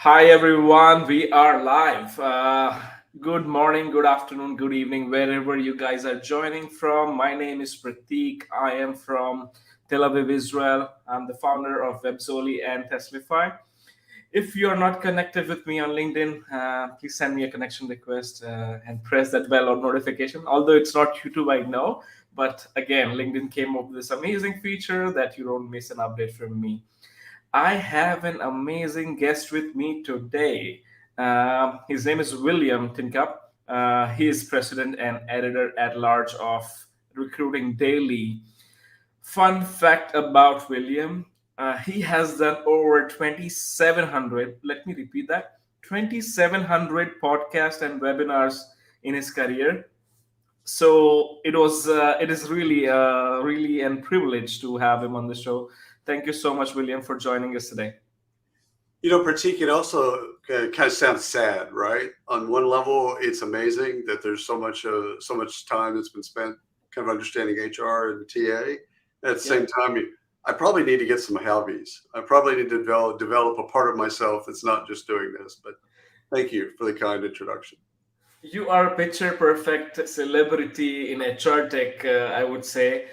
Hi everyone, we are live. Good morning, good afternoon, good evening, wherever you guys are joining from. My name is Pratik. I am from Tel Aviv, Israel. I'm the founder of Webzoli and Testlify. If you are not connected with me on LinkedIn, please send me a connection request and press that bell or notification. Although it's not YouTube, I know. But again, LinkedIn came up with this amazing feature that you don't miss an update from me. I have an amazing guest with me today. His name is William Tincup. He is president and editor at large of Recruiting Daily. Fun fact about William, he has done over 2,700, let me repeat that, 2,700 podcasts and webinars in his career. So it is really a privilege to have him on the show. Thank you so much, William, for joining us today. Pratik, it also kind of sounds sad, right? On one level, it's amazing that there's so much time that's been spent kind of understanding HR and TA. At the Yeah. same time, I probably need to get some hobbies. I probably need to develop a part of myself that's not just doing this. But thank you for the kind introduction. You are a picture perfect celebrity in HR tech, I would say.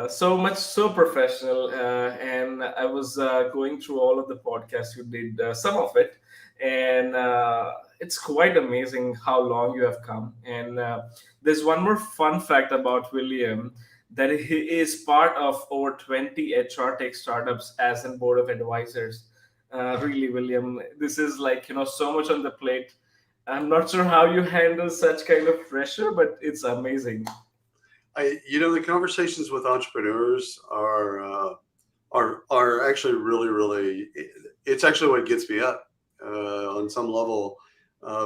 So much, so professional. And I was going through all of the podcasts you did, some of it, and it's quite amazing how long you have come. And there's one more fun fact about William that he is part of over 20 HR tech startups as a board of advisors. Really, William, this is like, so much on the plate. I'm not sure how you handle such kind of pressure, but it's amazing. The conversations with entrepreneurs are actually really. It's actually what gets me up on some level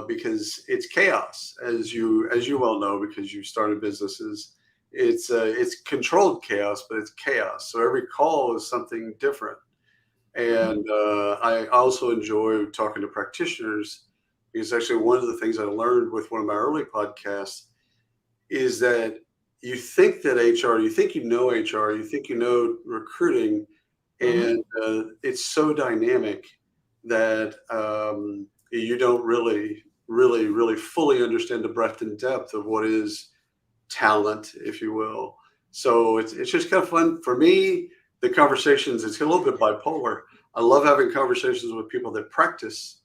because it's chaos, as you well know, because you started businesses. It's controlled chaos, but it's chaos. So every call is something different, and I also enjoy talking to practitioners because actually one of the things I learned with one of my early podcasts is that you think you know HR, you think you know recruiting, Mm-hmm. and it's so dynamic that you don't really fully understand the breadth and depth of what is talent, if you will. So it's just kind of fun for me. The conversations, it's a little bit bipolar. I love having conversations with people that practice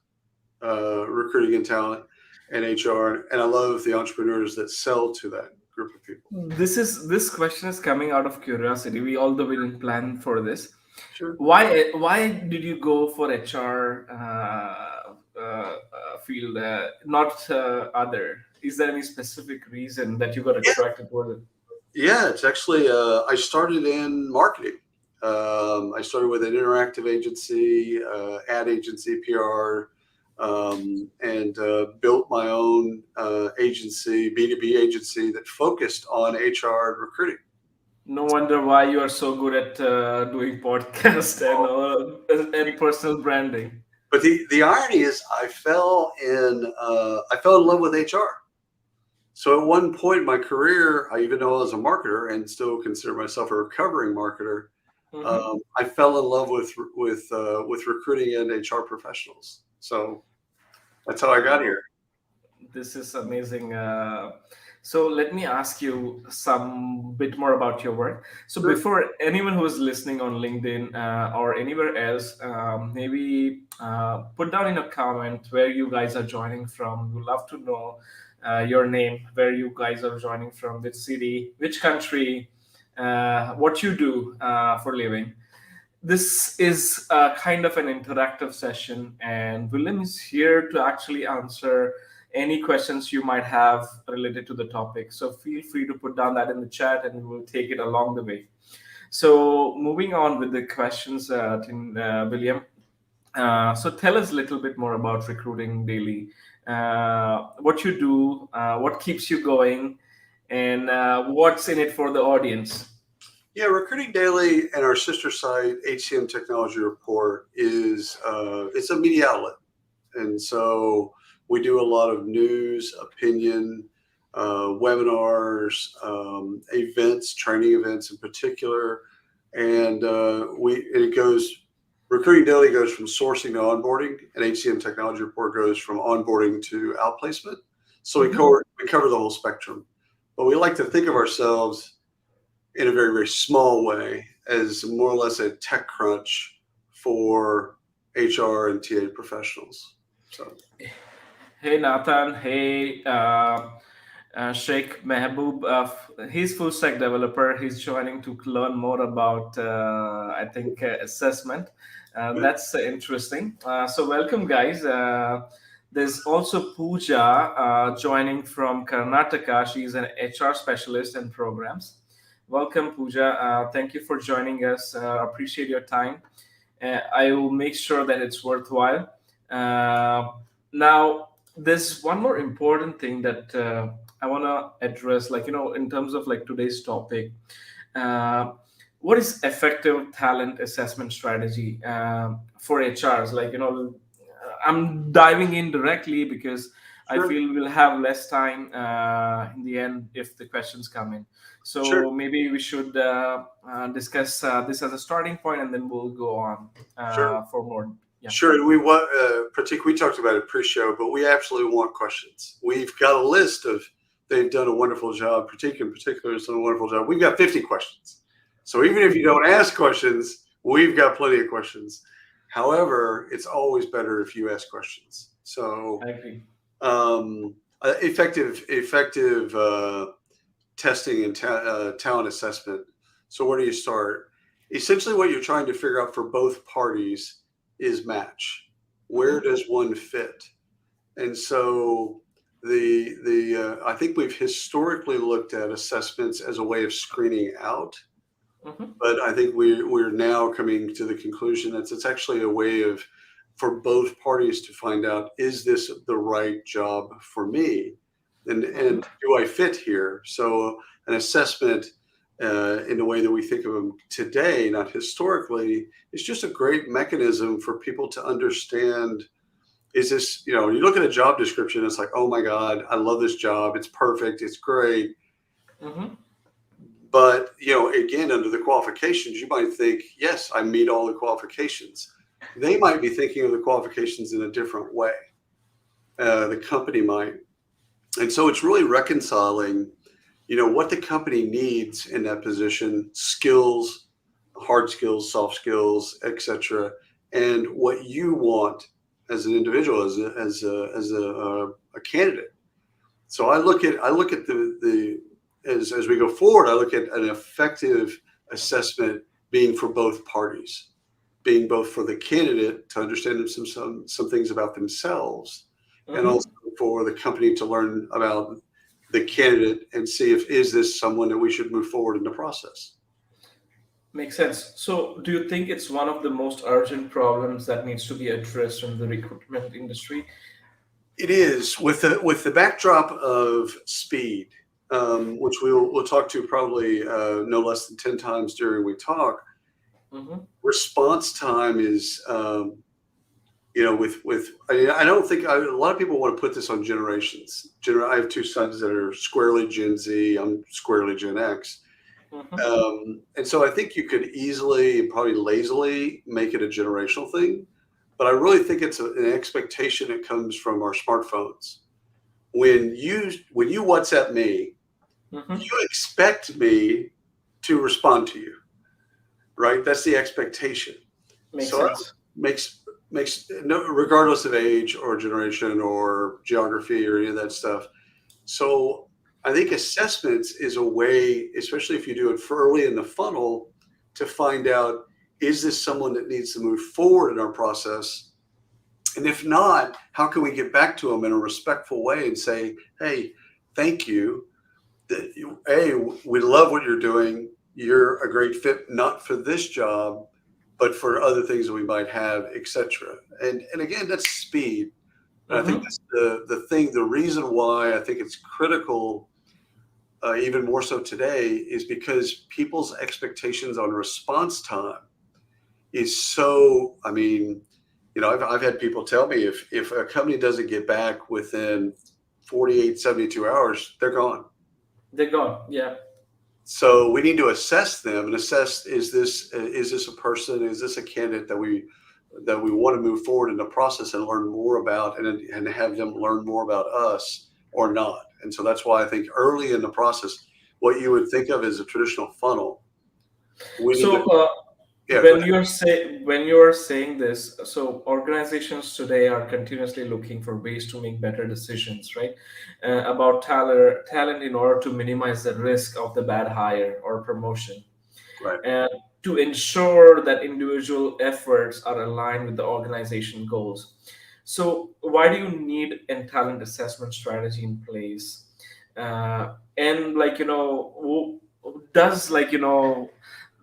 recruiting and talent and HR, and I love the entrepreneurs that sell to that group of people. This question is coming out of curiosity. Although we didn't plan for this. Sure. Why did you go for HR field, not other? Is there any specific reason that you got attracted toward it? Yeah, it's actually, I started in marketing. I started with an interactive agency, ad agency, PR, and built my own agency, B2B agency that focused on HR and recruiting. No wonder why you are so good at doing podcast and personal branding. But the irony is, I fell in love with HR. So at one point in my career, even though I was a marketer and still consider myself a recovering marketer, Mhm. I fell in love with recruiting and HR professionals. So that's how I got Wow. here. This is amazing. So let me ask you some bit more about your work. So Sure. before anyone who is listening on LinkedIn or anywhere else, maybe put down in a comment where you guys are joining from. We'd love to know your name, where you guys are joining from, which city, which country, what you do for living. This is kind of an interactive session, and William is here to actually answer any questions you might have related to the topic. So feel free to put down that in the chat, and we will take it along the way. So moving on with the questions, William. So tell us a little bit more about Recruiting Daily. What you do, what keeps you going, and what's in it for the audience. Yeah, Recruiting Daily and our sister site, HCM Technology Report, is it's a media outlet, and so we do a lot of news, opinion, webinars, events, training events in particular, and it goes Recruiting daily goes from sourcing to onboarding, and HCM technology report goes from onboarding to outplacement. So Mm-hmm. we cover the whole spectrum, but we like to think of ourselves in a very, very small way as more or less a tech crunch for HR and TA professionals. So Hey Nathan, hey Sheikh Mehboob. He's full stack developer. He's joining to learn more about, I think, assessment. That's interesting. So welcome, guys. There's also Pooja joining from Karnataka. She's an HR specialist in programs. Welcome, Pooja. Thank you for joining us. Appreciate your time. I will make sure that it's worthwhile. Now, there's one more important thing that I want to address, like, in terms of like today's topic. Uh, what is effective talent assessment strategy for HRs? Like, I'm diving in directly because I sure, feel we'll have less time in the end if the questions come in. sure. So maybe we should discuss this as a starting point, and then we'll go on Sure. for more. Yeah. Sure. We want, Pratik, we talked about it pre-show, but we absolutely want questions. We've got a list of, they've done a wonderful job. Pratik in particular has done a wonderful job. We've got 50 questions. So even if you don't ask questions, we've got plenty of questions. However, it's always better if you ask questions. I So agree. effective testing and talent assessment. So where do you start? Essentially, what you're trying to figure out for both parties is match. Where Mm-hmm. does one fit? And so the I think we've historically looked at assessments as a way of screening out, Mm-hmm. but I think we're now coming to the conclusion that it's actually a way of for both parties to find out, is this the right job for me, Mm-hmm. and do I fit here? So an assessment in the way that we think of them today, not historically, is just a great mechanism for people to understand, is this, you look at a job description, it's like, oh my God, I love this job, it's perfect, it's great. Mm-hmm. But, again, under the qualifications, you might think, yes, I meet all the qualifications. They might be thinking of the qualifications in a different way. The company might. And so it's really reconciling, what the company needs in that position, skills, hard skills, soft skills, etc., and what you want as an individual, as a candidate. So I look at the as we go forward, I look at an effective assessment being for both parties, being both for the candidate to understand some things about themselves, and Mm-hmm. also for the company to learn about the candidate and see if is this someone that we should move forward in the process. Makes sense. So, do you think it's one of the most urgent problems that needs to be addressed in the recruitment industry? It is with the backdrop of speed, which we'll talk to probably no less than 10 times during we talk. Mm-hmm. Response time is, I don't think a lot of people want to put this on generations. I have two sons that are squarely Gen Z. I'm squarely Gen X. Mm-hmm. And so I think you could easily, probably lazily, make it a generational thing. But I really think it's an expectation that comes from our smartphones. When you WhatsApp me, Mm-hmm. you expect me to respond to you, right? That's the expectation. Makes So sense. makes no, regardless of age or generation or geography or any of that stuff. So I think assessments is a way, especially if you do it for early in the funnel, to find out, is this someone that needs to move forward in our process? And if not, how can we get back to them in a respectful way and say, hey, thank you. Hey, we love what you're doing. You're a great fit, not for this job, but for other things that we might have, etc. And again, that's speed. And I think Mm-hmm. that's the reason why I think it's critical, even more so today, is because people's expectations on response time is so. I mean, I've had people tell me if a company doesn't get back within 48, 72 hours, they're gone. They're gone. Yeah. So we need to assess them and assess, is this a person, is this a candidate that we that we want to move forward in the process and learn more about, and have them learn more about us or not. And so that's why I think early in the process, what you would think of as a traditional funnel, we need to, So, yeah, go ahead. when you are saying this, so organizations today are continuously looking for ways to make better decisions, right? About talent in order to minimize the risk of the bad hire or promotion, Right. and to ensure that individual efforts are aligned with the organization goals. So, why do you need a talent assessment strategy in place? And does a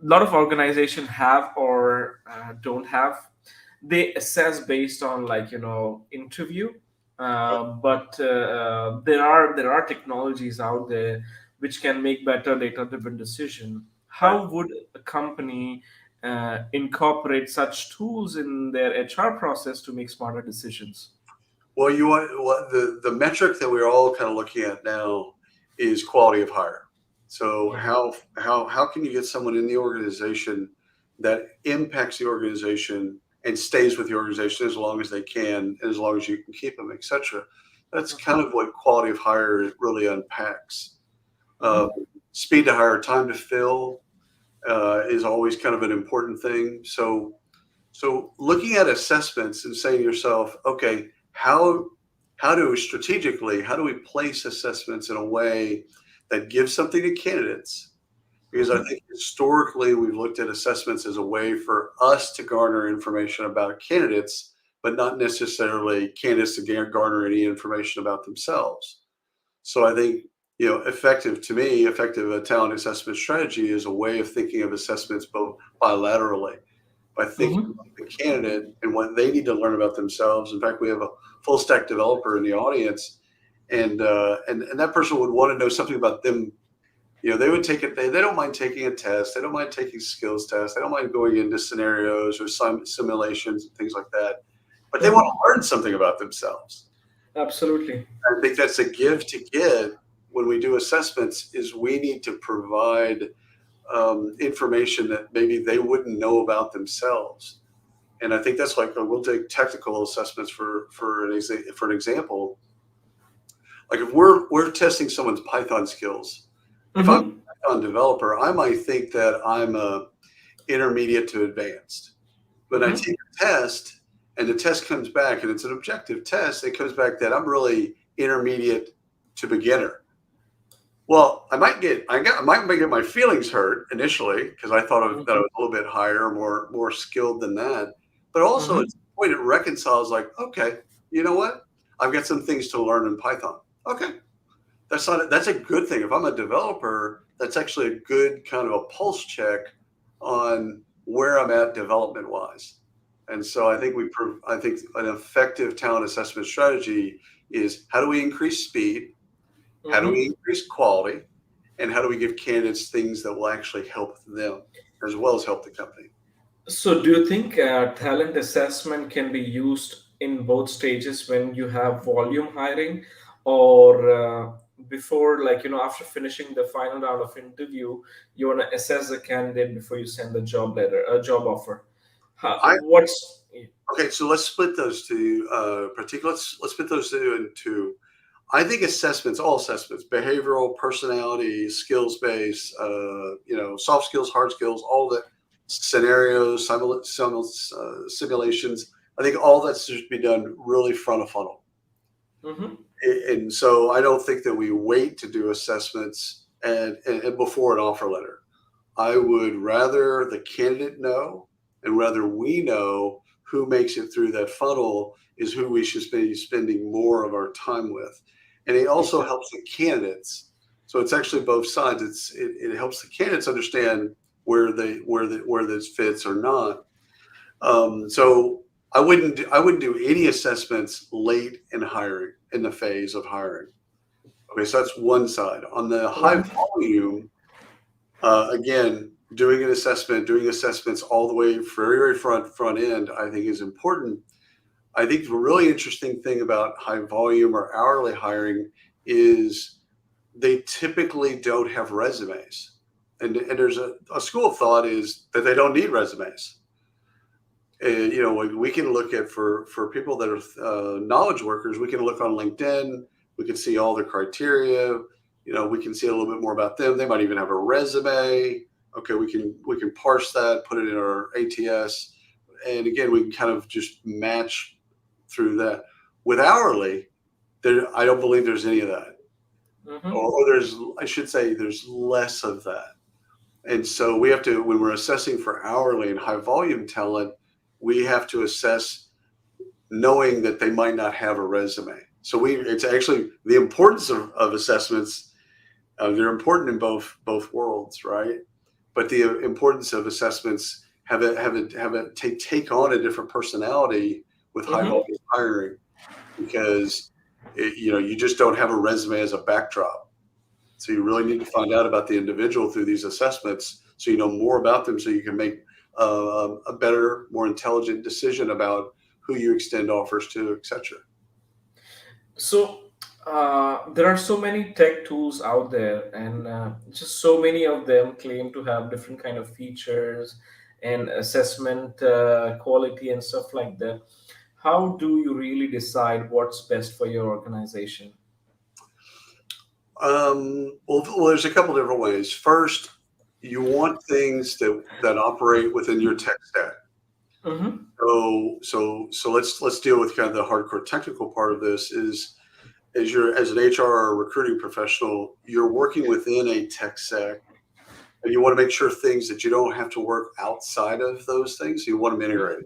lot of organization have or don't have, they assess based on interview, but there are technologies out there which can make better data driven decision. Right. How would a company incorporate such tools in their HR process to make smarter decisions? Well, you want what the metric that we're all kind of looking at now is quality of hire. So Mhm. how can you get someone in the organization that impacts the organization and stays with the organization as long as they can, and as long as you can keep them, etc. That's kind Mhm. of what quality of hire really unpacks. Uh, Mhm. Speed to hire, time to fill is always kind of an important thing. So looking at assessments and saying to yourself, okay, how do we strategically, how do we place assessments in a way that gives something to candidates? Because I Mhm. think historically we've looked at assessments as a way for us to garner information about candidates, but not necessarily candidates to garner any information about themselves. So I think, effective to me, effective talent assessment strategy is a way of thinking of assessments both bilaterally, by thinking Mhm. about the candidate and what they need to learn about themselves. In fact, we have a full stack developer in the audience, and that person would want to know something about them. They would take it. They don't mind taking a test. They don't mind taking skills tests. They don't mind going into scenarios or simulations and things like that. But they want Mhm. to learn something about themselves. Absolutely. I think that's a give to get when we do assessments. Is we need to provide information that maybe they wouldn't know about themselves. And I think that's like, we'll take technical assessments for an example. Like if we're testing someone's Python skills, if I'm Mhm. a Python developer, I might think that I'm a intermediate to advanced. But I Mhm. take a test, and the test comes back, and it's an objective test. It comes back that I'm really intermediate to beginner. Well, I might get my feelings hurt initially because I thought that I Mhm. was a little bit higher, more skilled than that. But also, Mhm. it's the point it reconciles. Like, okay, you know what? I've got some things to learn in Python. Okay, that's a good thing. If I'm a developer, that's actually a good kind of a pulse check on where I'm at development wise. And so I think an effective talent assessment strategy is, how do we increase speed? How do we Mhm. increase quality? And how do we give candidates things that will actually help them as well as help the company? So, do you think talent assessment can be used in both stages when you have volume hiring, or before, after finishing the final round of interview, you want to assess the candidate before you send the job letter, a job offer? I What's Okay, so let's split those two. Let's split those two into. I think assessments, all assessments, behavioral, personality, skills based, soft skills, hard skills, all that, scenarios, simulations. I think all that should be done really front of funnel. Mhm. And so I don't think that we wait to do assessments and before an offer letter. I would rather the candidate know, and rather we know who makes it through that funnel is who we should be spending more of our time with. And it also Exactly. helps the candidates. So it's actually both sides. It helps the candidates understand where this fits or not. So I wouldn't do any assessments late in hiring, in the phase of hiring. Okay, so that's one side. On the high Mhm. volume, again, doing assessments all the way very front end, I think is important. I think the really interesting thing about high volume or hourly hiring is they typically don't have resumes, and there's a school of thought is that they don't need resumes. We can look at for people that are knowledge workers, we can look on LinkedIn. We can see all the criteria. We can see a little bit more about them. They might even have a resume. Okay, we can parse that, put it in our ATS, and again, we can kind of just match through that. With hourly, I don't believe there's any of that, Mm-hmm. or I should say, there's less of that. And so we have to, when we're assessing for hourly and high volume talent, we have to assess knowing that they might not have a resume. So it's actually the importance of assessments. They're important in both worlds, right? But the importance of assessments have it take on a different personality with high Mm-hmm. volume hiring, because you just don't have a resume as a backdrop. So you really need to find out about the individual through these assessments, so you know more about them, so you can make a better, more intelligent decision about who you extend offers to, etc. So there are so many tech tools out there, and just so many of them claim to have different kind of features and assessment quality and stuff like that. How do you really decide what's best for your organization? Well, there's a couple different ways. First, you want things that operate within your tech stack. Mm-hmm. So let's deal with kind of the hardcore technical part of this. Is as an HR or recruiting professional, you're working within a tech stack, and you want to make sure things that you don't have to work outside of those things, you want them integrated.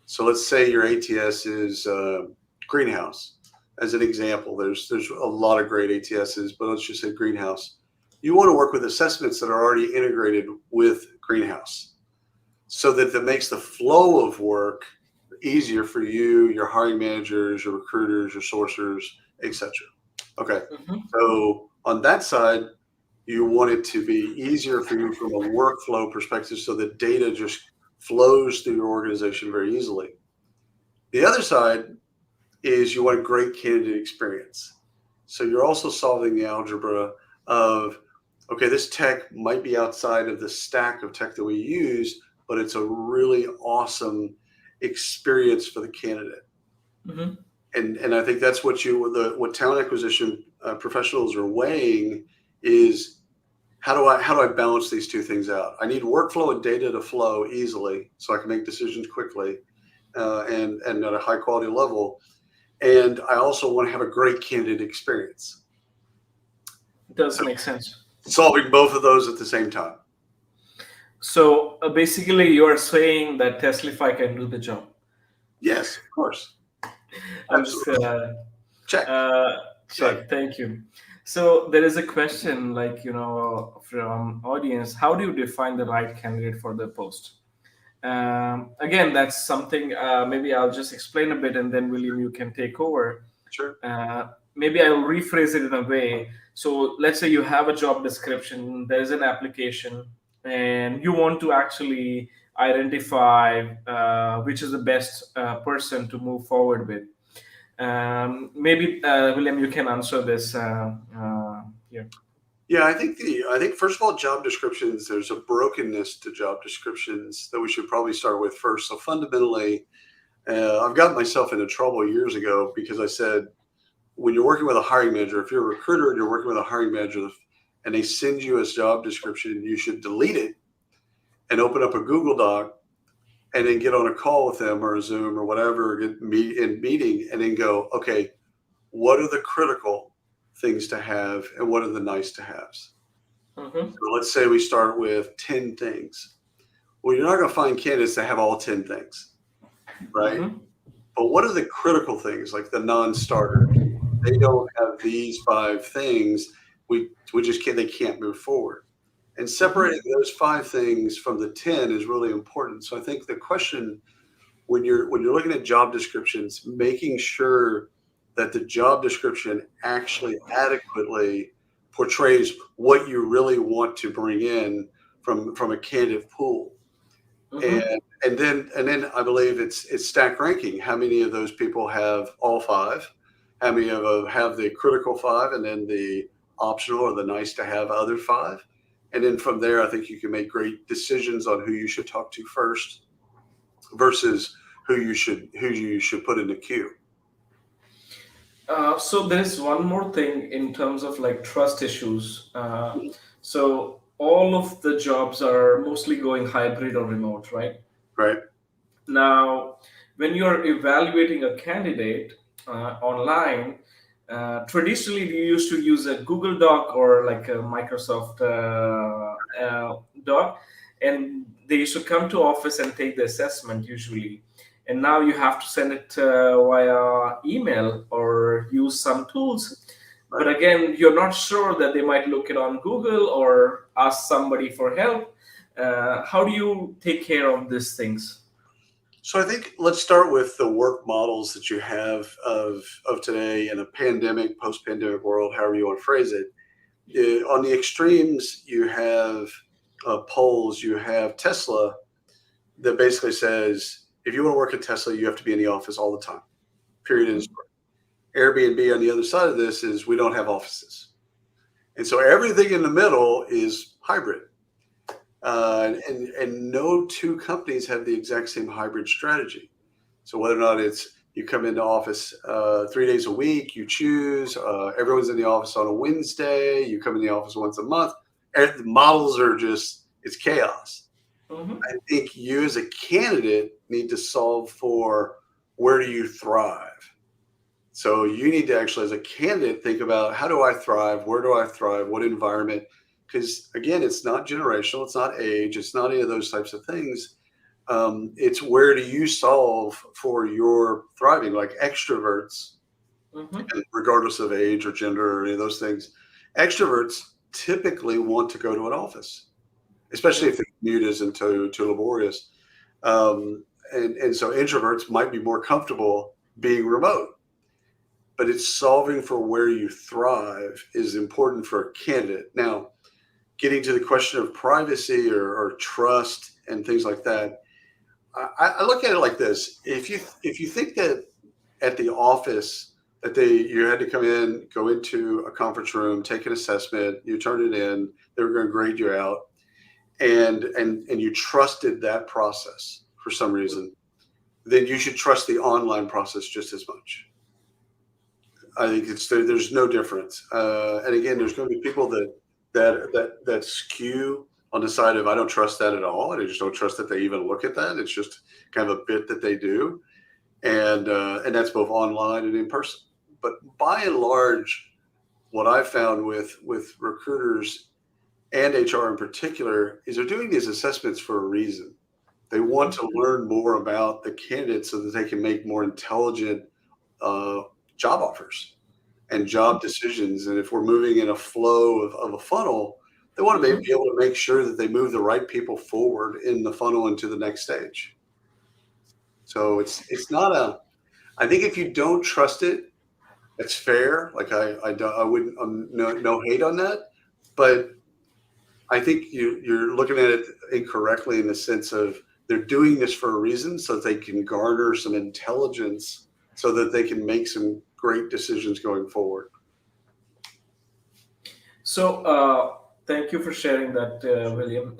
So let's say your ATS is Greenhouse. As an example, there's a lot of great ATSs, but let's just say Greenhouse. You want to work with assessments that are already integrated with Greenhouse, so that makes the flow of work easier for you, your hiring managers, your recruiters, your sourcers, etc. Okay, Mm-hmm. so on that side, you want it to be easier for you from a workflow perspective, so that data just flows through your organization very easily. The other side is you want a great candidate experience. So you're also solving the algebra of, okay, this tech might be outside of the stack of tech that we use, but it's a really awesome experience for the candidate. Mm-hmm. And I think that's what talent acquisition professionals are weighing is, how do I balance these two things out? I need workflow and data to flow easily so I can make decisions quickly, and at a high quality level. And I also want to have a great candidate experience. Does So make sense. solving both of those at the same time. So basically, you are saying that Testlify can do the job. Yes, of course. I'm just Absolutely. Check. uh, Check. check. Thank you. So there is a question, like from audience: how do you define the right candidate for the post? Again, that's something. Maybe I'll just explain a bit, and then William, you can take over. Sure. Maybe I will rephrase it in a way. So let's say you have a job description, there's an application, and you want to actually identify which is the best person to move forward with. Maybe William, you can answer this here. Yeah, I think first of all, job descriptions, there's a brokenness to job descriptions that we should probably start with first. So fundamentally, I've gotten myself into trouble years ago because I said, when you're working with a hiring manager, if you're a recruiter and you're working with a hiring manager and they send you a job description, you should delete it and open up a Google Doc and then get on a call with them or a Zoom or whatever, get in meeting, and then go, okay, what are the critical things to have and what are the nice to haves? Mm-hmm. So let's say we start with 10 things. Well, you're not going to find candidates that have all 10 things, right? Mm-hmm. But what are the critical things, like the non-starters? They don't have these 5 things. We just can't. They can't move forward. And Mm-hmm. separating those 5 things from the 10 is really important. So I think the question, when you're looking at job descriptions, making sure that the job description actually adequately portrays what you really want to bring in from a candidate pool. and Mm-hmm. and then I believe it's stack ranking. How many of those people have all 5? How many of them have the critical 5, and then the optional or the nice to have other 5? And then from there, I think you can make great decisions on who you should talk to first versus who you should put in the queue. So there's one more thing in terms of like trust issues. So all of the jobs are mostly going hybrid or remote, right? Right. Now, when you're evaluating a candidate online, traditionally you used to use a Google Doc or like a Microsoft Doc, and they used to come to office and take the assessment usually. And now you have to send it via email or use some tools. But Right. again, you're not sure that they might look it on Google or ask somebody for help. How do you take care of these things? So I think let's start with the work models that you have of today in a pandemic, post-pandemic world, however you want to phrase it. On the extremes, you have polls. You have Tesla that basically says if you want to work at Tesla, you have to be in the office all the time. Period. End Mhm. story. Airbnb on the other side of this is we don't have offices, and so everything in the middle is hybrid. And no two companies have the exact same hybrid strategy. So whether or not it's you come into office 3 days a week, you choose. Everyone's in the office on a Wednesday. You come in the office once a month. The models are just it's chaos. Mhm. I think you as a candidate need to solve for where do you thrive. So you need to actually, as a candidate, think about how do I thrive? Where do I thrive? What environment? Because again, it's not generational, it's not age, it's not any of those types of things. It's where do you solve for your thriving, like extroverts, Mhm. and regardless of age or gender or any of those things. Extroverts typically want to go to an office, especially Mhm. if the commute isn't too laborious. And so introverts might be more comfortable being remote, but it's solving for where you thrive is important for a candidate. Now, getting to the question of privacy or trust and things like that, I look at it like this: if you think that at the office that you had to come in, go into a conference room, take an assessment, you turn it in, they were going to grade you out, and you trusted that process for some reason, then you should trust the online process just as much. I think there's no difference. And again, there's going to be people that skew on the side of I don't trust that at all, and I just don't trust that they even look at that. It's just kind of a bit that they do, and that's both online and in person. But by and large, what I've found with recruiters and HR in particular is they're doing these assessments for a reason. They want to learn more about the candidate so that they can make more intelligent uh, job offers and job decisions. And if we're moving in a flow of a funnel, they want to Mhm. be able to make sure that they move the right people forward in the funnel into the next stage. So it's not a. I think if you don't trust it, it's fair. Like I wouldn't no hate on that, but I think you're looking at it incorrectly in the sense of they're doing this for a reason so that they can garner some intelligence so that they can make some great decisions going forward. So, thank you for sharing that, William.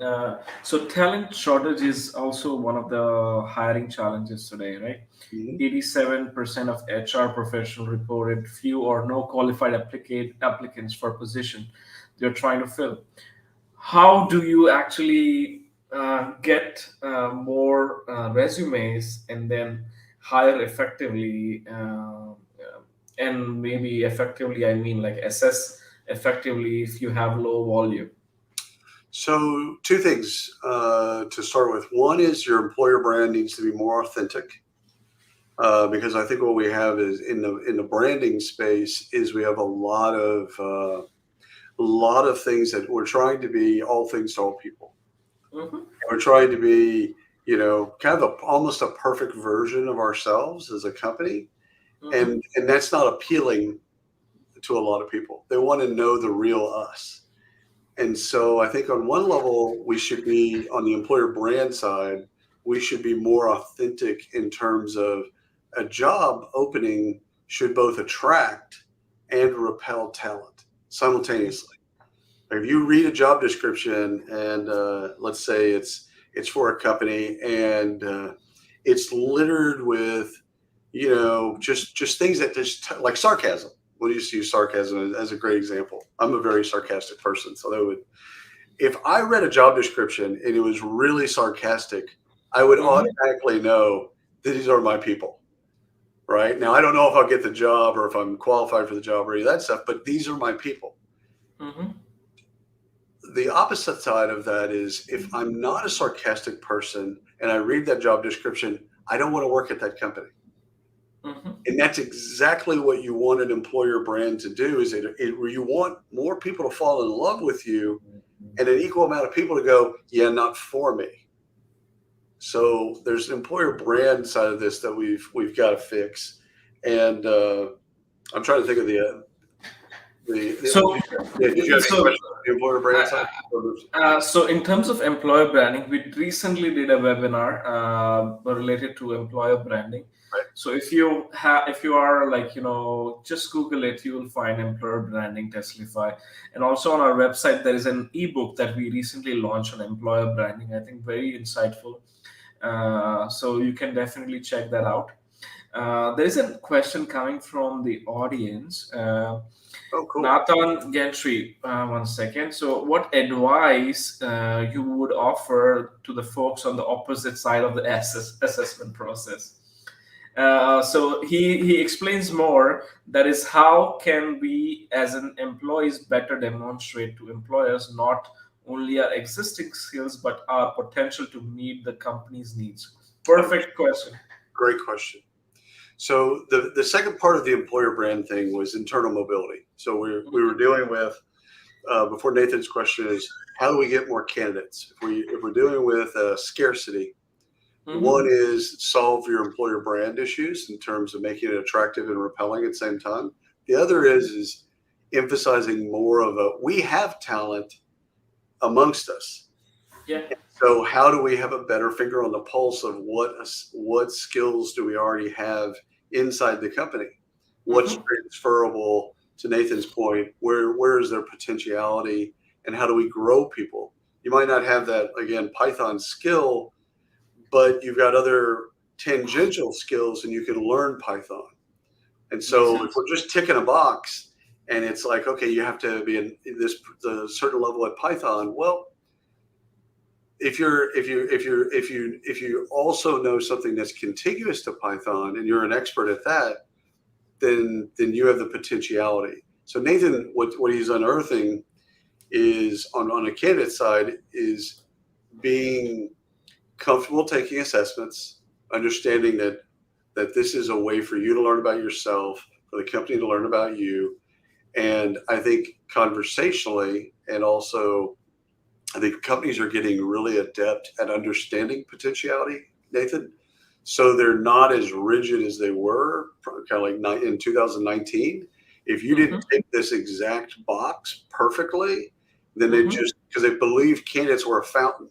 So, talent shortage is also one of the hiring challenges today, right? Mhm. 87% of HR professionals reported few or no qualified applicants for position they're trying to fill. How do you actually get more resumes and then hire effectively? And maybe effectively, I mean like assess effectively if you have low volume. So, two things to start with. One is your employer brand needs to be more authentic, because I think what we have is in the branding space is we have a lot of things that we're trying to be all things to all people. Mhm. We're trying to be, kind of almost a perfect version of ourselves as a company, Mhm. and that's not appealing to a lot of people. They want to know the real us. And so I think on one level, we should be on the employer brand side, we should be more authentic in terms of a job opening should both attract and repel talent simultaneously. If you read a job description and let's say it's for a company and it's littered with, just things that like sarcasm. We'll just use sarcasm as a great example. I'm a very sarcastic person, so if I read a job description and it was really sarcastic, I would Mm-hmm. automatically know that these are my people. Right now, I don't know if I'll get the job or if I'm qualified for the job or any of that stuff, but these are my people. Mm-hmm. The opposite side of that is if I'm not a sarcastic person and I read that job description, I don't want to work at that company. Mm-hmm. And that's exactly what you want an employer brand to do, is you want more people to fall in love with you and an equal amount of people to go, yeah, not for me. So there's an employer brand side of this that we've got to fix. And I'm trying to think of So, did you have any so questions on the employer brand side? So in terms of employer branding, we recently did a webinar related to employer branding. Right. So if you are like, just Google it, you will find employer branding Testlify. And also on our website, there is an ebook that we recently launched on employer branding. I think very insightful. So you can definitely check that out. There is a question coming from the audience. Oh, cool. Nathan Gentry, 1 second. So, what advice you would offer to the folks on the opposite side of the assessment process? So he explains more. That is, how can we as an employees better demonstrate to employers not only our existing skills but our potential to meet the company's needs? Perfect question. Great question. So the second part of the employer brand thing was internal mobility. So we were dealing with before Nathan's question is, how do we get more candidates? If we're dealing with scarcity, one is solve your employer brand issues in terms of making it attractive and repelling at the same time. The other is emphasizing more of we have talent amongst us. Yeah. So how do we have a better finger on the pulse of what skills do we already have inside the company? What's transferable, to Nathan's point, where is their potentiality, and how do we grow people? You might not have that, again, Python skill, but you've got other tangential skills and you can learn Python. And so if we're just ticking a box and it's like, okay, you have to be in the certain level at Python, well, if you also know something that's contiguous to Python and you're an expert at that, then you have the potentiality. So Nathan, what he's unearthing is on a candidate side is being comfortable taking assessments, understanding that this is a way for you to learn about yourself, for the company to learn about you. And I think conversationally, and also I think companies are getting really adept at understanding potentiality, Nathan. So they're not as rigid as they were kind of like in 2019. If you didn't take this exact box perfectly, then they just, because they believed candidates were a fountain,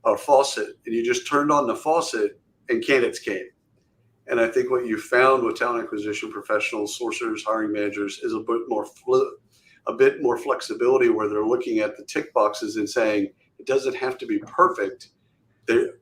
a faucet, and you just turned on the faucet and candidates came. And I think what you found with talent acquisition professionals, sourcers, hiring managers is a bit more flexibility, where they're looking at the tick boxes and saying it doesn't have to be perfect.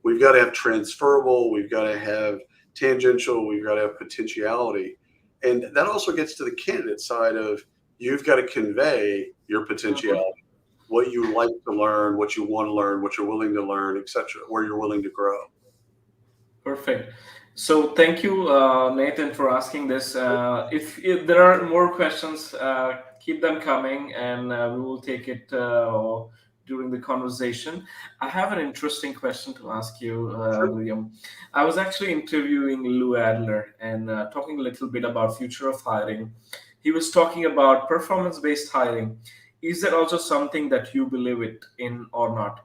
We've got to have transferable, we've got to have tangential, we've got to have potentiality. And that also gets to the candidate side of, you've got to convey your potentiality, what you like to learn, what you want to learn, what you're willing to learn, etc., where you're willing to grow. Perfect. So thank you, Nathan, for asking this. If there are more questions, keep them coming, and we will take it during the conversation. I have an interesting question to ask you, William. I was actually interviewing Lou Adler and talking a little bit about future of hiring. He was talking about performance-based hiring. Is that also something that you believe in or not?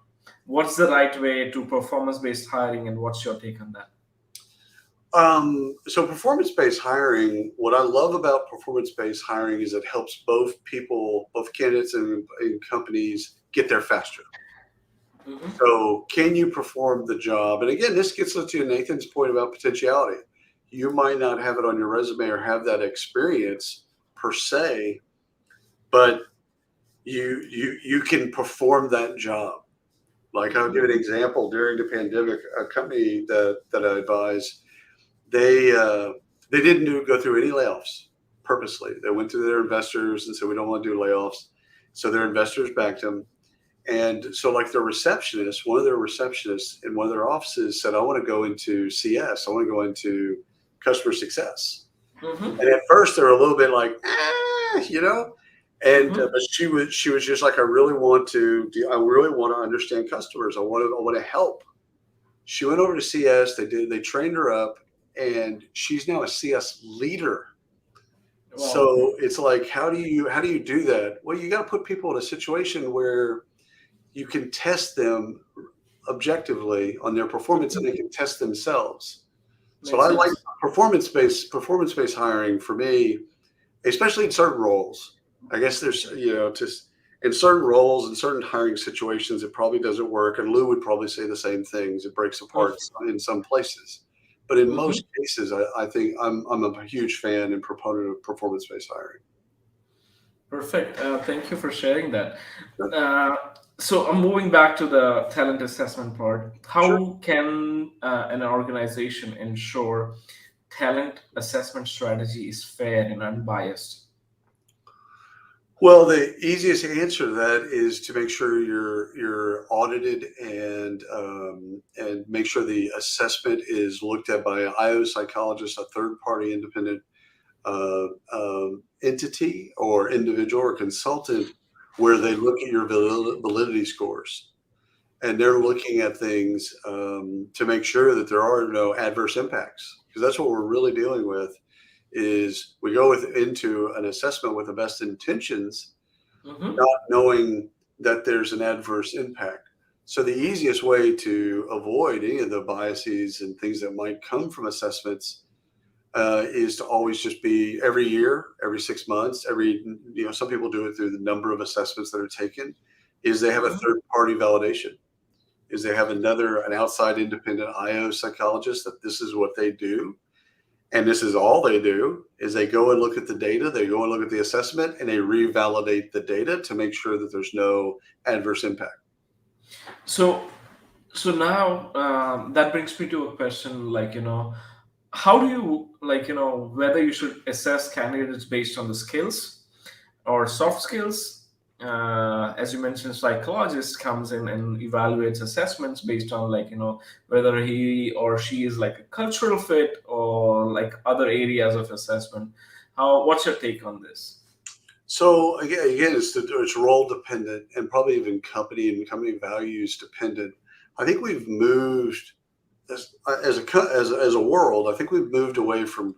What's the right way to performance-based hiring, and what's your take on that? So performance-based hiring, what I love about performance-based hiring is it helps both candidates and companies get there faster. So can you perform the job? And again, this gets to Nathan's point about potentiality. You might not have it on your resume or have that experience per se, but you can perform that job. Like I'll give Mm-hmm. an example. During the pandemic, a company that I advise, they uh, they didn't go through any layoffs purposely. They went to their investors and said we don't want to do layoffs. So their investors backed them. And so, like their receptionist, one of their receptionists in one of their offices said, I want to go into CS. I want to go into customer success. Mm-hmm. And at first, they're a little bit like, you know. And Mm-hmm. but she was just like, I really want to understand customers. I want to help. She went over to CS. They trained her up, and she's now a CS leader. Wow. So it's like, how do you do that? Well, you got to put people in a situation where you can test them objectively on their performance, and they can test themselves. So Makes I like sense. performance based hiring for me, especially in certain roles. I guess there's just in certain roles and certain hiring situations it probably doesn't work, and Lou would probably say the same things. It breaks apart in some places, but in Mm-hmm. most cases, I think I'm a huge fan and proponent of performance based hiring. Perfect. Thank you for sharing that. Uh, so I'm moving back to the talent assessment part. Sure. How can an organization ensure talent assessment strategy is fair and unbiased? Well, the easiest answer to that is to make sure you're audited and make sure the assessment is looked at by an IO psychologist, a third party independent entity or individual or consultant, where they look at your validity scores, and they're looking at things to make sure that there are no adverse impacts, because that's what we're really dealing with. Is we go into an assessment with the best intentions, Mm-hmm. not knowing that there's an adverse impact. So the easiest way to avoid any of the biases and things that might come from assessments is to always just be every year, every 6 months, some people do it through the number of assessments that are taken, is they have a Mm-hmm. third party validation, is they have an outside independent IO psychologist that this is what they do. And this is all they do is they go and look at the data, they go and look at the assessment, and they revalidate the data to make sure that there's no adverse impact. So, so now that brings me to a question like, how do you like, whether you should assess candidates based on the skills or soft skills? As you mentioned, psychologist comes in and evaluates assessments based on like, whether he or she is like a cultural fit or like other areas of assessment. What's your take on this? So again, it's role dependent and probably even company values dependent. I think we've moved as a world. I think we've moved away from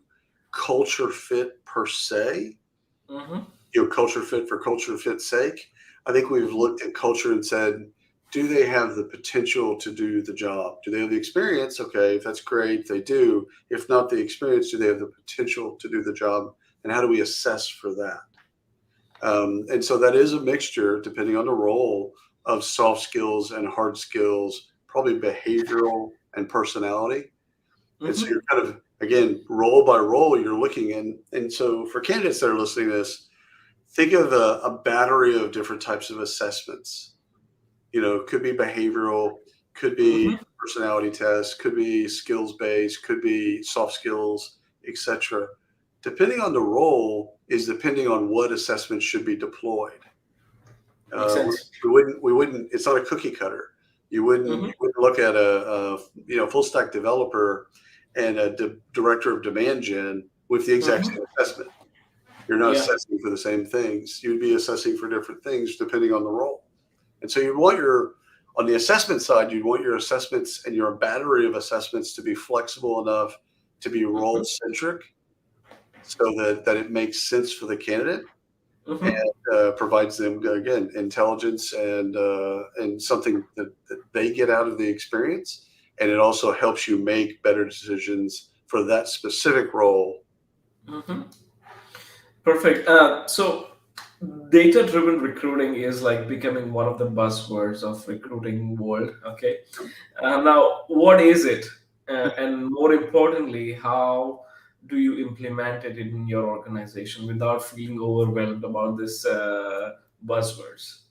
culture fit per se. Mm-hmm. Culture fit for culture fit's sake. I think we've looked at culture and said, do they have the potential to do the job? Do they have the experience? Okay, if that's great, they do. If not the experience, do they have the potential to do the job? And how do we assess for that? And so that is a mixture, depending on the role, of soft skills and hard skills, probably behavioral and personality. And so Mm-hmm. you're kind of, again, role by role, you're looking in. And so for candidates that are listening to this, think of a battery of different types of assessments. Could be behavioral, could be Mm-hmm. personality tests, could be skills based, could be soft skills, etc. Depending on the role is depending on what assessment should be deployed. Makes sense. We wouldn't. It's not a cookie cutter. You wouldn't Mm-hmm. you wouldn't look at a full stack developer and a director of demand gen with the exact Mm-hmm. same assessment. You're not Yeah. assessing for the same things. You'd be assessing for different things depending on the role. And so on the assessment side, you'd want your assessments and your battery of assessments to be flexible enough to be role Mm-hmm. centric, so that it makes sense for the candidate Mm-hmm. and provides them, again, intelligence and something that they get out of the experience. And it also helps you make better decisions for that specific role. Mm-hmm. Perfect. So data-driven recruiting is like becoming one of the buzzwords of recruiting world. Okay. Now, what is it? And more importantly, how do you implement it in your organization without feeling overwhelmed about this buzzwords?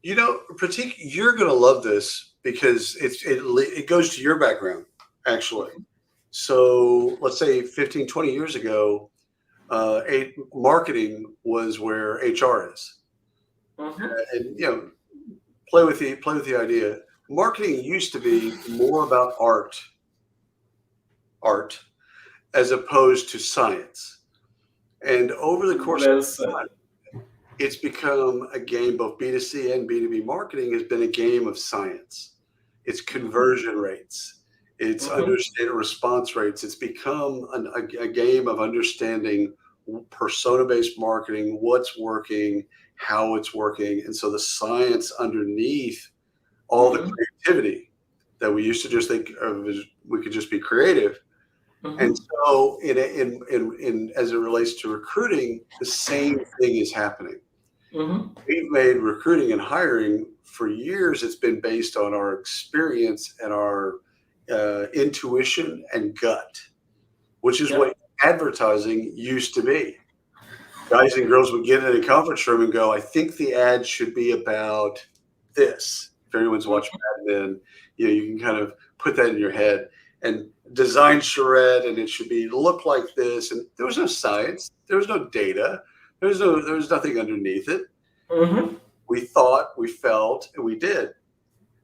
Pratik, you're going to love this because it goes to your background actually. So let's say 15, 20 years ago, marketing was where HR is, Mm-hmm. and play with the idea. Marketing used to be more about art as opposed to science, and over the course Well of said. time, it's become a game. Both B2C and B2B marketing has been a game of science. It's conversion rates. It's Mm-hmm. understanding response rates. It's become a game of understanding persona-based marketing, what's working, how it's working, and so the science underneath all the Mm-hmm. creativity that we used to just think of as we could just be creative. And Mm-hmm. so, in as it relates to recruiting, the same thing is happening. Mm-hmm. We've made recruiting and hiring for years. It's been based on our experience and our intuition and gut, which is Yep. what advertising used to be. Guys and girls would get in a conference room and go, "I think the ad should be about this." If anyone's watched Mm-hmm. Mad Men, you can kind of put that in your head and design charrette, and it should be look like this. And there was no science, there was no data, there was nothing underneath it. Mm-hmm. We thought, we felt, and we did.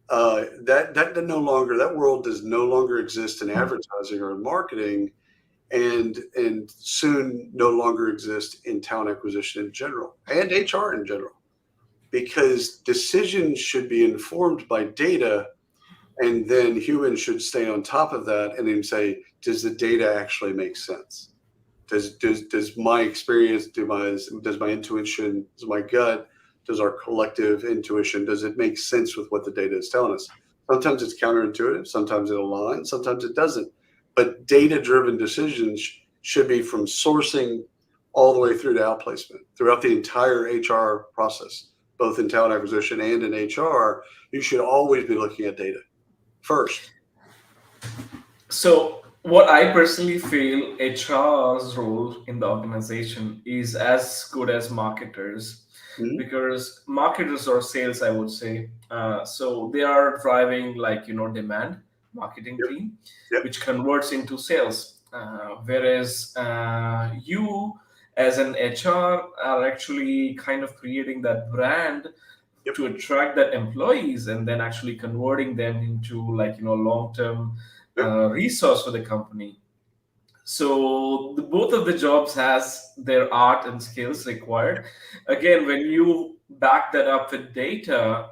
That world does no longer exist in advertising or in marketing, and soon no longer exist in talent acquisition in general and HR in general, because decisions should be informed by data, and then humans should stay on top of that and then say, does the data actually make sense? Does my experience, does my intuition, does my gut, does our collective intuition, does it make sense with what the data is telling us? Sometimes it's counterintuitive, sometimes it aligns, sometimes it doesn't. But data-driven decisions should be from sourcing all the way through to outplacement throughout the entire HR process, both in talent acquisition and in HR. You should always be looking at data first. So, what I personally feel HR's role in the organization is as good as marketers, Mhm. because marketers or sales, I would say, so they are driving, like, demand marketing Yep. team, Yep. which converts into sales. Whereas you, as an HR, are actually kind of creating that brand Yep. to attract that employees, and then actually converting them into, like, long term Yep. resource for the company. So both of the jobs has their art and skills required. Again, when you back that up with data,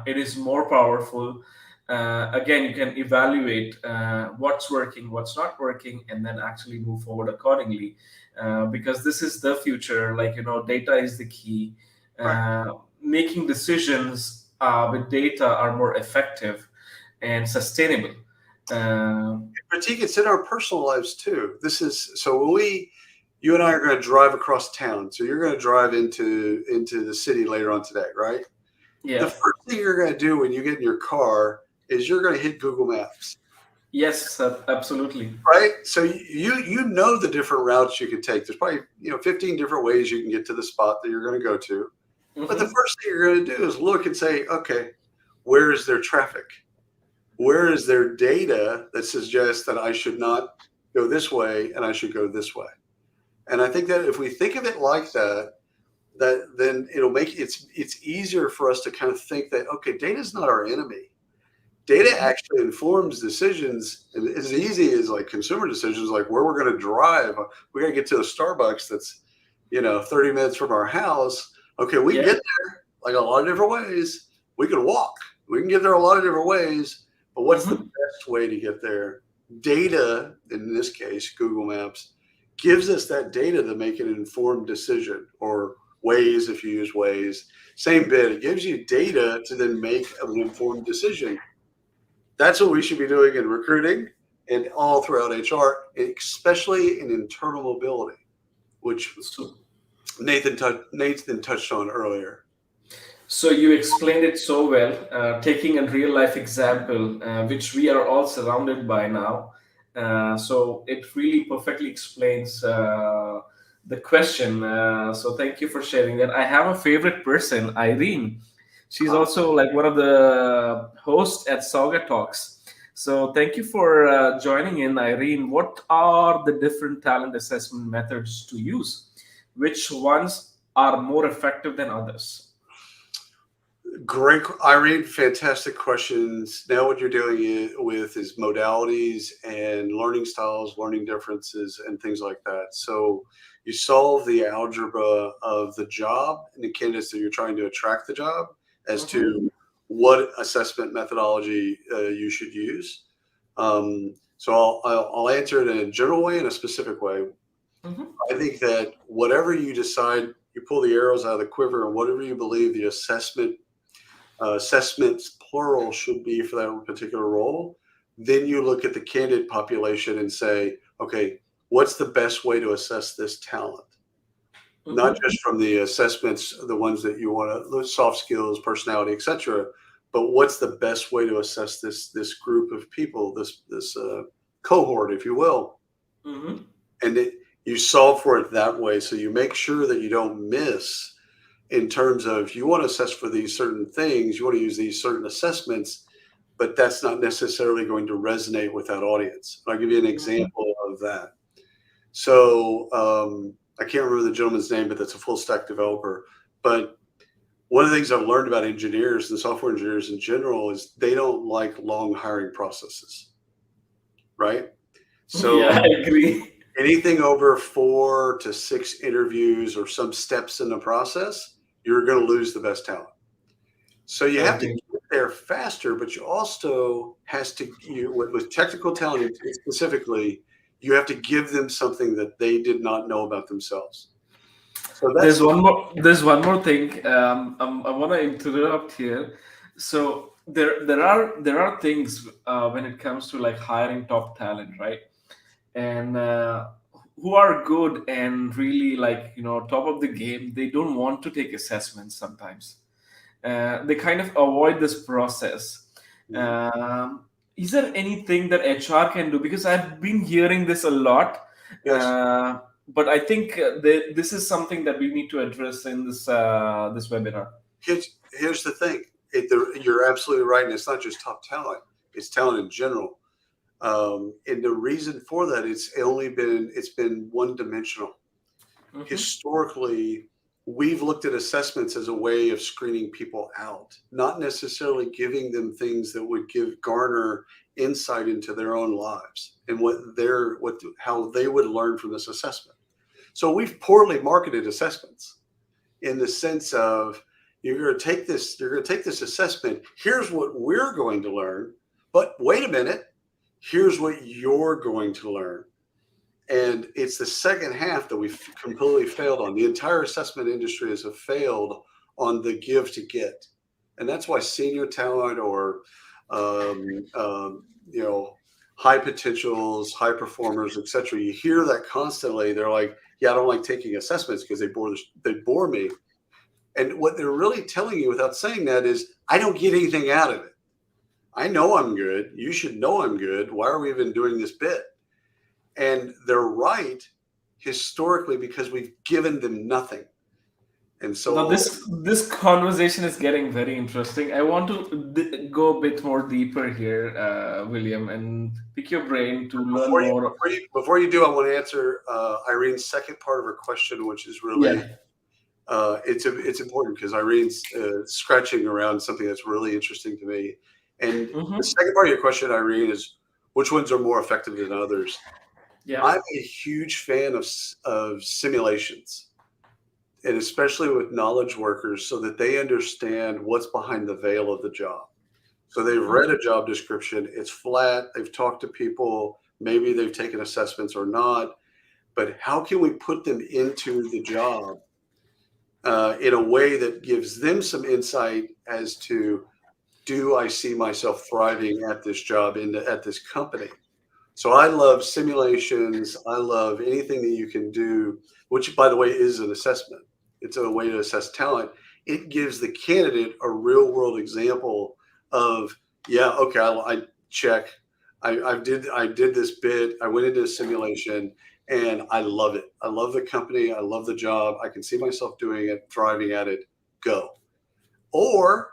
it is more powerful. Again, you can evaluate what's working, what's not working, and then actually move forward accordingly. Because this is the future. Like, data is the key. Right. Making decisions with data are more effective and sustainable. Um Pratik, it's in our personal lives too. This is so when you and I are going to drive across town. So you're going to drive into the city later on today, right? The yeah. first thing you're going to do when you get in your car is you're going to hit Google Maps, Yes, absolutely. right? So you know the different routes you can take. There's probably 15 different ways you can get to the spot that you're going to go to. But the Hmm. first thing you're going to do is look and say, okay, where is there traffic? Where is there data that suggests that I should not go this way and I should go this way? And I think that if we think of it like that, that then it'll make it's easier for us to kind of think that okay, data is not our enemy. Data Hmm. actually informs decisions, and as easy as like consumer decisions, like where we're going to drive. We got to get to a Starbucks that's 30 minutes from our house. Okay, we can Yeah. get there like a lot of different ways. We can walk. We can get there a lot of different ways. But what's the Hmm. best way to get there? Data, in this case, Google Maps, gives us that data to make an informed decision, or Waze if you use Waze. Same bit. It gives you data to then make an informed decision. That's what we should be doing in recruiting and all throughout HR, especially in internal mobility, which So, Nathan touched on earlier. so you explained it so well, taking a real life example, which we are all surrounded by now. So it really perfectly explains the question. So thank you for sharing that. I have a favorite person, Irene. She's also like one of the hosts at Saga Talks. So thank you for joining in, Irene. What are the different talent assessment methods to use? Which ones are more effective than others? Great, Irene. Fantastic questions. Now, what you're dealing with is modalities and learning styles, learning differences, and things like that. So, you solve the algebra of the job and the candidates that you're trying to attract the job as Mm-hmm. to what assessment methodology you should use. So, I'll answer it in a general way and a specific way. Mm-hmm. I think that whatever you decide, you pull the arrows out of the quiver, and whatever you believe the assessments plural should be for that particular role, then you look at the candidate population and say, okay, what's the best way to assess this talent? Not Mm-hmm. just from the assessments, the ones that you want to, the soft skills, personality, etc., but what's the best way to assess this group of people, this cohort, if you will, Mm-hmm. and you solve for it that way. So you make sure that you don't miss in terms of you want to assess for these certain things, you want to use these certain assessments, but that's not necessarily going to resonate with that audience. I'll give you an example of that. So I can't remember the gentleman's name, but that's a full stack developer. But one of the things I've learned about engineers and software engineers in general is they don't like long hiring processes, right? So Yeah, I agree. anything over 4 to 6 interviews or some steps in the process, you're going to lose the best talent. So you I have to agree. get there faster, but you also has to with technical talent specifically, you have to give them something that they did not know about themselves. So that's There's one more. There's one more thing. I want to interrupt here. So there are things when it comes to like hiring top talent, right? And who are good and really like top of the game. They don't want to take assessments sometimes. They kind of avoid this process. Mhm. Um, is there anything that HR can do? Because I've been hearing this a lot, Yes. uh, but I think this is something that we need to address in this webinar. Here's the thing. You're absolutely right, and it's not just top talent; it's talent in general. And the reason for that, it's been one dimensional. Hmm. Historically, we've looked at assessments as a way of screening people out, not necessarily giving them things that would garner insight into their own lives and how they would learn from this assessment. So we've poorly marketed assessments in the sense of you're going to take this assessment. Here's what we're going to learn, but wait a minute, here's what you're going to learn. And it's the second half that we've completely failed on. The entire assessment industry has failed on the give to get. And that's why senior talent or, um, um, you know, high potentials, high performers, etc. You hear that constantly. They're like, yeah, I don't like taking assessments because they bore me. And what they're really telling you without saying that is, I don't get anything out of it. I know I'm good. You should know I'm good. Why are we even doing this bit? And they're right historically because we've given them nothing. And Now so, this conversation is getting very interesting. I want to go a bit more deeper here, William, and pick your brain to learn more. before you do, I want to answer Irene's second part of her question, which is really Yeah. it's important because Irene's scratching around something that's really interesting to me. And the Mm-hmm. second part of your question, Irene, is which ones are more effective than others? Yeah. I'm a huge fan of simulations, and especially with knowledge workers, so that they understand what's behind the veil of the job. So they've read a job description, it's flat, they've talked to people, maybe they've taken assessments or not, but how can we put them into the job in a way that gives them some insight as to, do I see myself thriving at this job at this company? So I love simulations. I love anything that you can do, which by the way is an assessment. It's a way to assess talent. It gives the candidate a real world example of, yeah, okay, I check. I did this bit. I went into a simulation and I love it. I love the company. I love the job. I can see myself doing it, thriving at it. Go. Or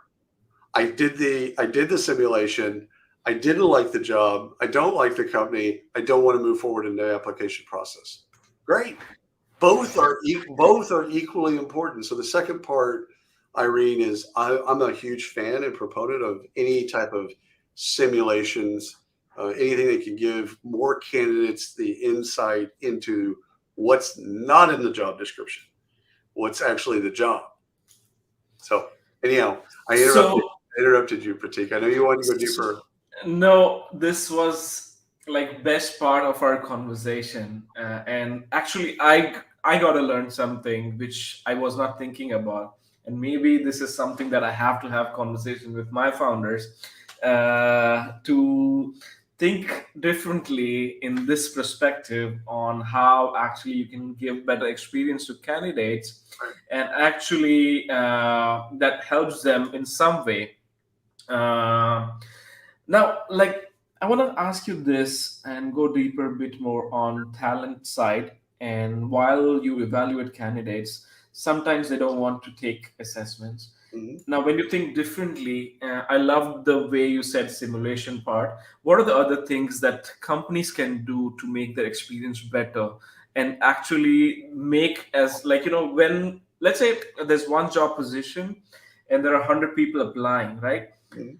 I did the simulation. I didn't like the job. I don't like the company. I don't want to move forward in the application process. Great. Both are equally important. So the second part, Irene, is I'm a huge fan and proponent of any type of simulations, anything that can give more candidates the insight into what's not in the job description, what's actually the job. So anyhow, I interrupted. So I interrupted you, Pratik. I know you wanted to go deeper. no, this was like best part of our conversation, and actually, I got to learn something which I was not thinking about, and maybe this is something that I have to have conversation with my founders to think differently in this perspective on how actually you can give better experience to candidates, and actually that helps them in some way. uh, Now, like, I want to ask you this and go deeper a bit more on talent side. And while you evaluate candidates, sometimes they don't want to take assessments. Mhm. Now, when you think differently, I love the way you said simulation part. What are the other things that companies can do to make their experience better and actually make as like when let's say there's one job position and there are 100 people applying, right? Mhm.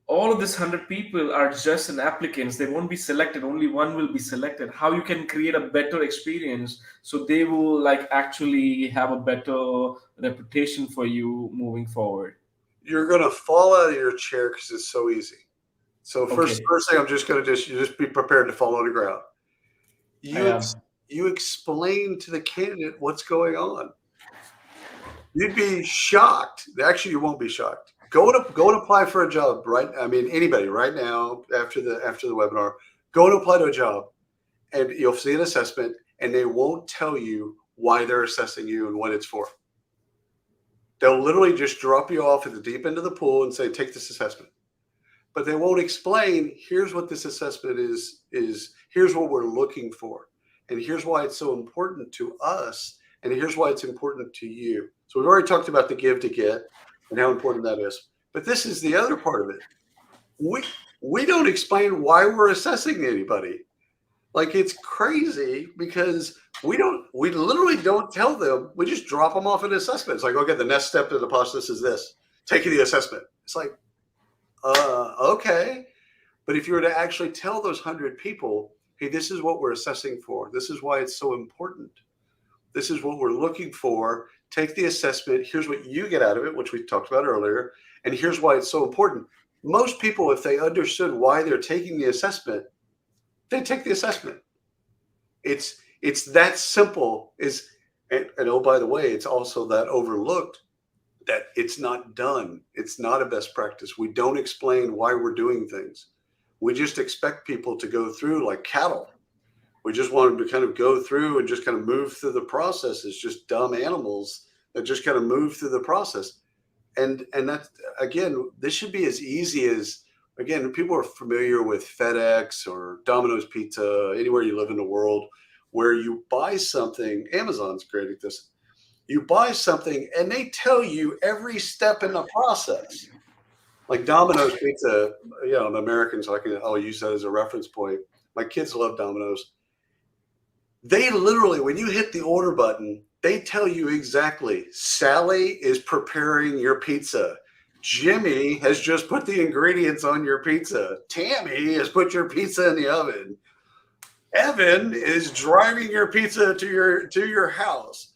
All of this 100 people are just an applicants, they won't be selected, only one will be selected. How you can create a better experience so they will like actually have a better reputation for you moving forward? You're gonna fall out of your chair because it's so easy. So Okay, first thing, I'm just gonna you just be prepared to fall on the ground. I You am. you explain to the candidate what's going on. You'd be shocked. Actually, you won't be shocked. Go and apply for a job, right? I mean, anybody right now after the webinar, go and apply to a job, and you'll see an assessment, and they won't tell you why they're assessing you and what it's for. They'll literally just drop you off at the deep end of the pool and say, take this assessment. But they won't explain, here's what this assessment is here's what we're looking for. And here's why it's so important to us. And here's why it's important to you. So we've already talked about the give to get and how important that is. But this is the other part of it. We don't explain why we're assessing anybody. Like, it's crazy because we literally don't tell them. We just drop them off an assessment. It's like, okay, the next step in the process is this, taking the assessment. It's like, okay. But if you were to actually tell those 100 people, hey, this is what we're assessing for. This is why it's so important. This is what we're looking for. Take the assessment. Here's what you get out of it, which we talked about earlier. And here's why it's so important. Most people, if they understood why they're taking the assessment, they take the assessment. It's that simple. And oh, by the way, it's also that overlooked that it's not done. It's not a best practice. We don't explain why we're doing things. We just expect people to go through like cattle. We just want them to kind of go through and just kind of move through the process as just dumb animals that just kind of move through the process. And that's, again, this should be as easy as, again, people are familiar with FedEx or Domino's Pizza, anywhere you live in the world, where you buy something. Amazon's great at this. You buy something and they tell you every step in the process. Like Domino's Pizza, I'm American, so I'll use that as a reference point. My kids love Domino's. They literally, when you hit the order button, they tell you exactly, Sally is preparing your pizza. Jimmy has just put the ingredients on your pizza. Tammy has put your pizza in the oven. Evan is driving your pizza to your house.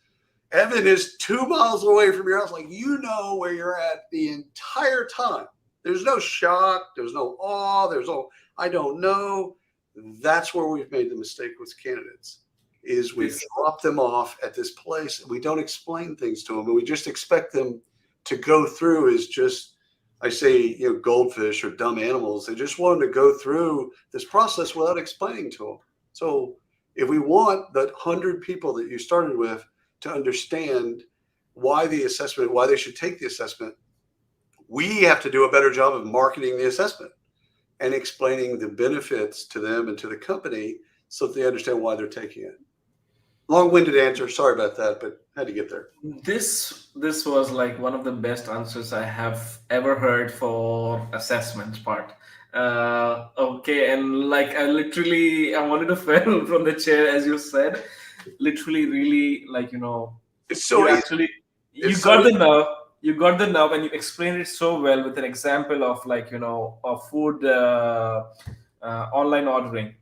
Evan is 2 miles away from your house. Like, you know where you're at the entire time. There's no shock. There's no awe. There's no, I don't know. That's where we've made the mistake with candidates, is we This drop them off at this place. We don't explain things to them, and we just expect them to go through as just, I say, goldfish or dumb animals. They just want them to go through this process without explaining to them. So if we want the 100 people that you started with to understand why the assessment, why they should take the assessment, we have to do a better job of marketing the assessment and explaining the benefits to them and to the company so that they understand why they're taking it. Long-winded answer. Sorry about that, but had to get there. This was like one of the best answers I have ever heard for assessment part. Okay, and like I wanted to fell from the chair as you said. Literally, really, like It's so you easy. actually you It's so got the easy. nerve. You got the nerve, and you explained it so well with an example of like a food online ordering.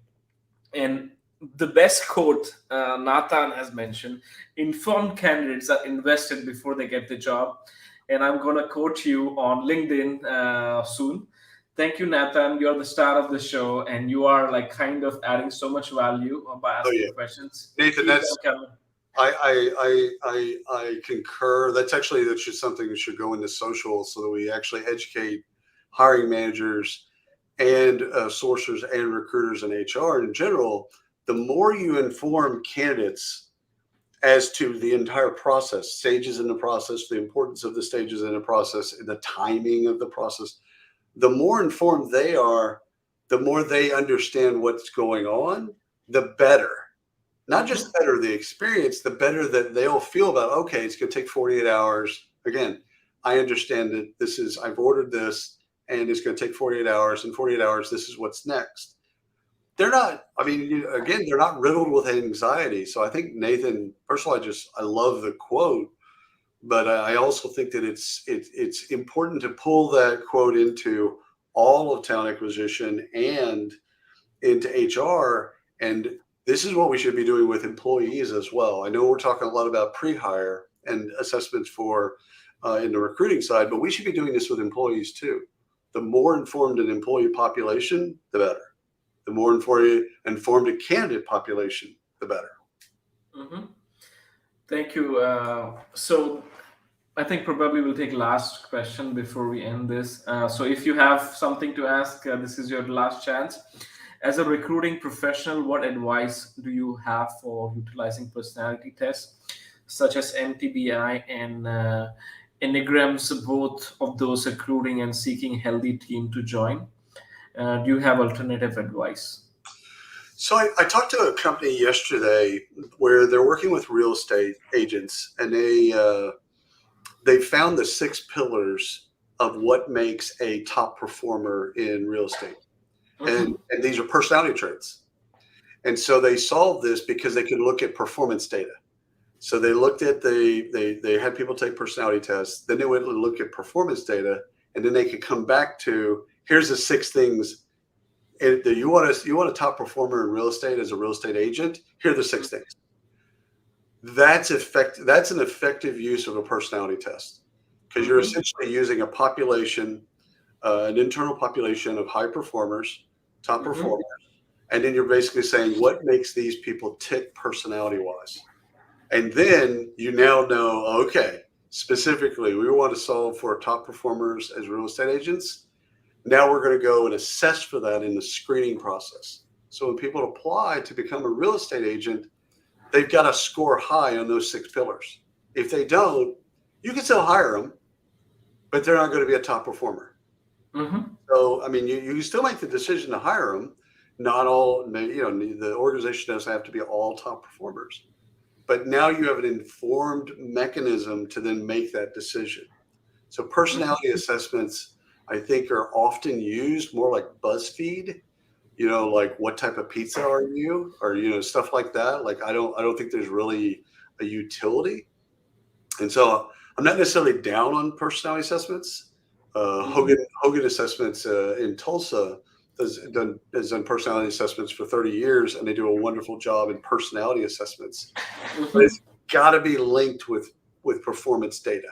And the best quote Nathan has mentioned: informed candidates are invested before they get the job. And I'm going to quote you on LinkedIn soon. Thank you, Nathan. You're the star of the show, and you are like kind of adding so much value by Oh yeah, asking questions. Nathan. Keep them coming. I concur. That's just something that should go into social so that we actually educate hiring managers and sourcers and recruiters and HR in general. The more you inform candidates as to the entire process, stages in the process, the importance of the stages in the process, and the timing of the process, the more informed they are, the more they understand what's going on, the better. Not just Hmm. better the experience, the better that they'll feel about, okay, it's going to take 48 hours. Again, I understand that I've ordered this and it's going to take 48 hours. In 48 hours, this is what's next. They're not, I mean, again, they're not riddled with anxiety. So I think Nathan, first of all, I love the quote, but I also think that it's important to pull that quote into all of talent acquisition and into HR. And this is what we should be doing with employees as well. I know we're talking a lot about pre-hire and assessments for in the recruiting side, but we should be doing this with employees too. The more informed an employee population, the better. The more informed a candidate population, the better. Hmm. Thank you. So I think probably we'll take last question before we end this. So if you have something to ask, this is your last chance. As a recruiting professional, what advice do you have for utilizing personality tests such as MTBI and Enneagrams, both of those recruiting and seeking healthy team to join? Do you have alternative advice? So I talked to a company yesterday where they're working with real estate agents, and they found the 6 pillars of what makes a top performer in real estate, Mm-hmm. and these are personality traits. And so they solved this because they could look at performance data. So they looked at they had people take personality tests, then they went and look at performance data, and then they could come back to here's the 6 things. You want a top performer in real estate as a real estate agent. Here are the 6 things. That's an effective use of a personality test because you're Mm-hmm. essentially using a population, an internal population of high performers, top Mm-hmm. performers, and then you're basically saying what makes these people tick personality wise. And then you now know, okay, specifically, we want to solve for top performers as real estate agents. Now we're going to go and assess for that in the screening process. So when people apply to become a real estate agent, they've got to score high on those 6 pillars. If they don't, you can still hire them, but they're not going to be a top performer. Mm-hmm. So, I mean, you still make the decision to hire them. Not all, the organization doesn't have to be all top performers. But now you have an informed mechanism to then make that decision. So personality assessments, I think, are often used more like BuzzFeed, like what type of pizza are you, or stuff like that. Like I don't think there's really a utility, and so I'm not necessarily down on personality assessments. Mm-hmm. Hogan Assessments in Tulsa has done personality assessments for 30 years, and they do a wonderful job in personality assessments. But Mm-hmm. it's got to be linked with performance data.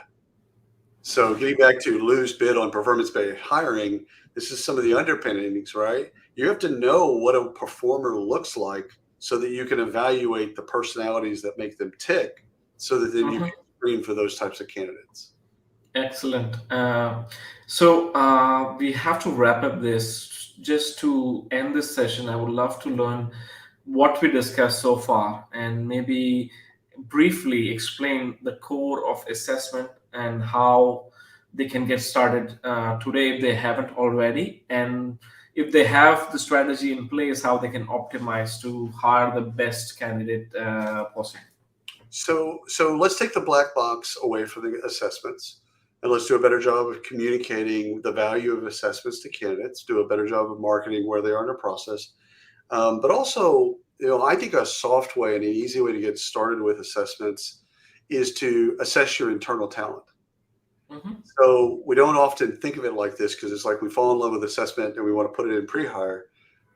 So getting back to Lou's bid on performance-based hiring, this is some of the underpinnings, right? You have to know what a performer looks like so that you can evaluate the personalities that make them tick, so that then you Mm-hmm. can screen for those types of candidates. Excellent. So we have to wrap up this. Just to end this session, I would love to learn what we discussed so far and maybe briefly explain the core of assessment and how they can get started today if they haven't already. And if they have the strategy in place, how they can optimize to hire the best candidate possible. So let's take the black box away from the assessments, and let's do a better job of communicating the value of assessments to candidates. Do a better job of marketing where they are in the process. But also, I think a soft way and an easy way to get started with assessments is to assess your internal talent. Hmm. So we don't often think of it like this because it's like we fall in love with assessment and we want to put it in pre-hire.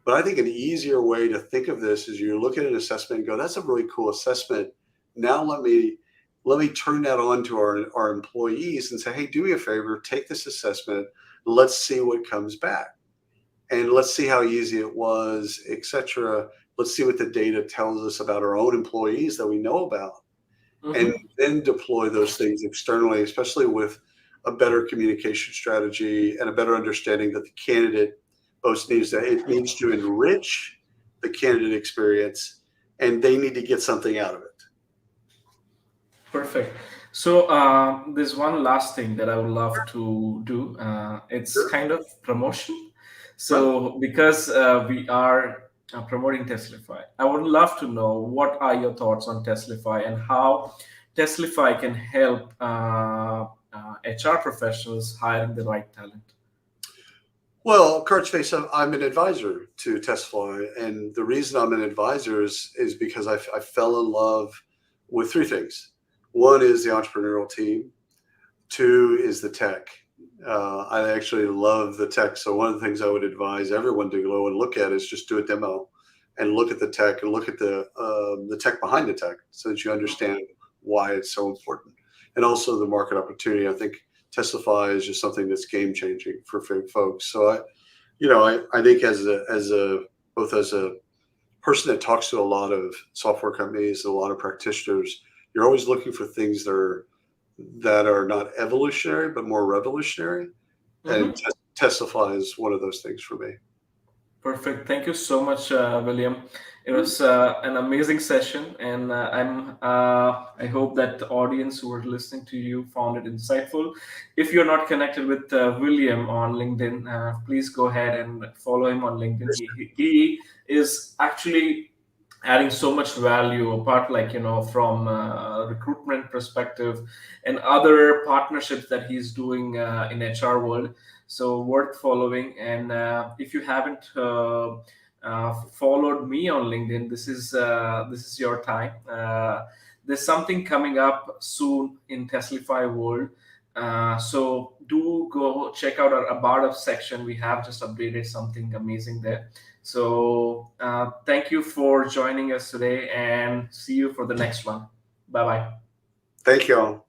But I think an easier way to think of this is you look at an assessment and go, that's a really cool assessment. Now let me turn that on to our employees and say, hey, do me a favor, take this assessment. Let's see what comes back. And let's see how easy it was, etc. Let's see what the data tells us about our own employees that we know about, and Hmm. then deploy those things externally, especially with a better communication strategy and a better understanding that the candidate both needs that it needs to enrich the candidate experience, and they need to get something out of it. Perfect. So there's one last thing that I would love to do. It's Sure. kind of promotion. Right. So because we are promoting Testlify, I would love to know what are your thoughts on Testlify and how Testlify can help HR professionals hiring the right talent. Well, cards face up, I'm an advisor to Testify, and the reason I'm an advisor is because I fell in love with three things. One is the entrepreneurial team. Two is the tech. I actually love the tech. So one of the things I would advise everyone to go and look at is just do a demo and look at the tech and look at the tech behind the tech so that you understand why it's so important. And also the market opportunity. I think Testify is just something that's game changing for folks. So I think as a both as a person that talks to a lot of software companies, a lot of practitioners, you're always looking for things that are not evolutionary but more revolutionary, and Mhm. Testify is one of those things for me. Perfect. Thank you so much, William. It was an amazing session, and I hope that the audience who are listening to you found it insightful. If you're not connected with William on LinkedIn, please go ahead and follow him on LinkedIn. He is actually adding so much value apart, like from recruitment perspective and other partnerships that he's doing in HR world. So worth following. And if you haven't followed me on LinkedIn, this is your time. There's something coming up soon in Testlify world. So do go check out our about us section. We have just updated something amazing there. So thank you for joining us today, and see you for the next one. Bye bye. Thank you all.